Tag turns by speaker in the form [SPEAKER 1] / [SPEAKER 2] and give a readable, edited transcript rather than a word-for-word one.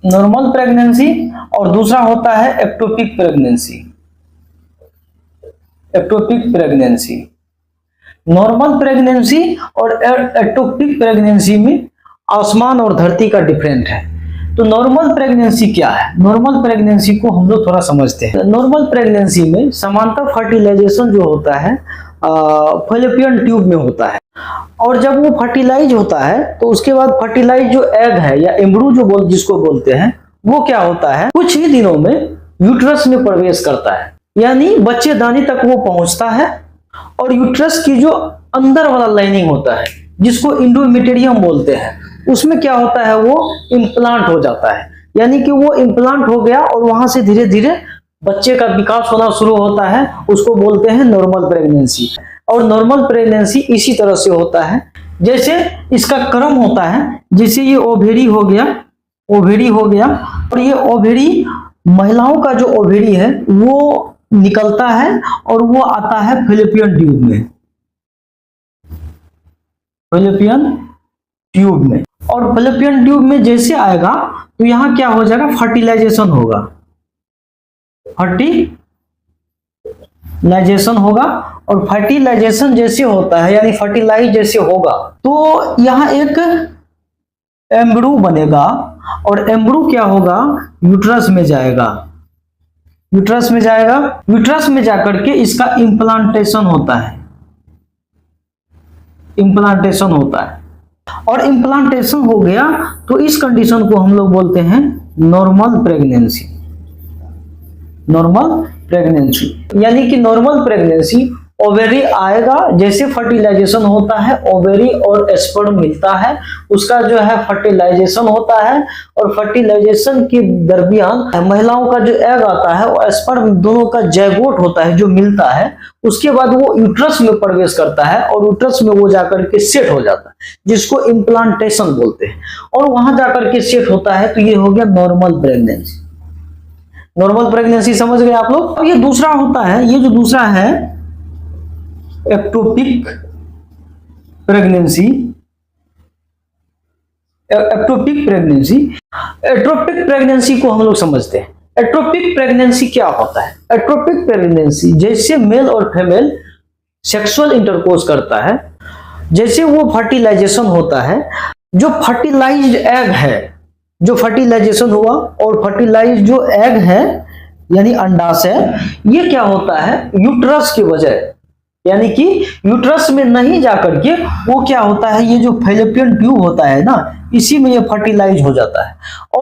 [SPEAKER 1] Normal pregnancy और दूसरा होता है ectopic pregnancy. Ectopic pregnancy, normal pregnancy और एक्टोपिक प्रेगनेंसी में आसमान और धरती का डिफरेंट है। तो नॉर्मल प्रेगनेंसी क्या है? नॉर्मल प्रेगनेंसी को हम लोग थोड़ा समझते हैं। नॉर्मल प्रेगनेंसी में समांतर फर्टिलाइजेशन जो होता है फैलोपियन ट्यूब में होता है, और जब वो फर्टिलाइज होता है तो उसके बाद फर्टिलाइज जो एग है या एम्ब्रू जो जिसको बोलते हैं, वो क्या होता है कुछ ही दिनों में यूट्रस में प्रवेश करता है, यानी बच्चेदानी तक वो पहुंचता है। और यूट्रस की जो अंदर वाला लाइनिंग होता है जिसको इंडोमेटेरियम बोलते हैं, उसमें क्या होता है वो इम्प्लांट हो जाता है, यानी कि वो इम्प्लांट हो गया और वहां से धीरे धीरे बच्चे का विकास होना शुरू होता है। उसको बोलते हैं नॉर्मल प्रेगनेंसी। और नॉर्मल प्रेगनेंसी इसी तरह से होता है जैसे इसका क्रम होता है, जैसे ये ओवेरी हो गया, ओवेरी हो गया, और ये ओवेरी महिलाओं का जो ओवेरी है वो निकलता है और वो आता है फैलोपियन ट्यूब में, फैलोपियन ट्यूब में। और फैलोपियन ट्यूब में जैसे आएगा तो यहां क्या हो जाएगा, फर्टिलाइजेशन होगा, फर्टिलाइजेशन होगा। और फर्टिलाइजेशन जैसे होता है यानी फर्टिलाइज जैसे होगा तो यहां एक एम्ब्रू बनेगा, और एम्ब्रू क्या होगा, यूट्रस में जाएगा, यूट्रस में जाएगा। यूट्रस में जाकर के इसका इम्प्लांटेशन होता है, इम्प्लांटेशन होता है। और इम्प्लांटेशन हो गया तो इस कंडीशन को हम लोग बोलते हैं नॉर्मल प्रेगनेंसी। नॉर्मल प्रेगनेंसी यानी कि नॉर्मल प्रेगनेंसी ओवेरी आएगा, जैसे फर्टिलाइजेशन होता है ओवेरी और स्पर्म मिलता है, उसका जो है फर्टिलाइजेशन होता है। और फर्टिलाइजेशन के दरमियान महिलाओं का जो एग आता है और स्पर्म दोनों का जैगोट होता है जो मिलता है, उसके बाद वो यूट्रस में प्रवेश करता है और यूट्रस में वो जाकर के सेट हो जाता है, जिसको इम्प्लांटेशन बोलते हैं। और वहां जाकर के सेट होता है, तो ये हो गया नॉर्मल प्रेगनेंसी। नॉर्मल प्रेगनेंसी समझ गए आप लोग। ये दूसरा होता है, ये जो दूसरा है ectopic pregnancy. Ectopic pregnancy, atrophic pregnancy को हम लोग समझते हैं। एट्रोपिक प्रेगनेंसी क्या होता है? एट्रोपिक प्रेगनेंसी जैसे मेल और फीमेल सेक्सुअल इंटरकोर्स करता है, जैसे वो फर्टिलाइजेशन होता है, जो फर्टिलाइज्ड एग है, जो फर्टिलाइजेशन हुआ और फर्टिलाइज जो एग है यानी अंडाशय, ये क्या होता है यूट्रस की वजह, यानी कि यूट्रस में नहीं जाकर के वो क्या होता है, ये जो फैलोपियन ट्यूब होता है ना, इसी में ये फर्टिलाइज हो जाता है। और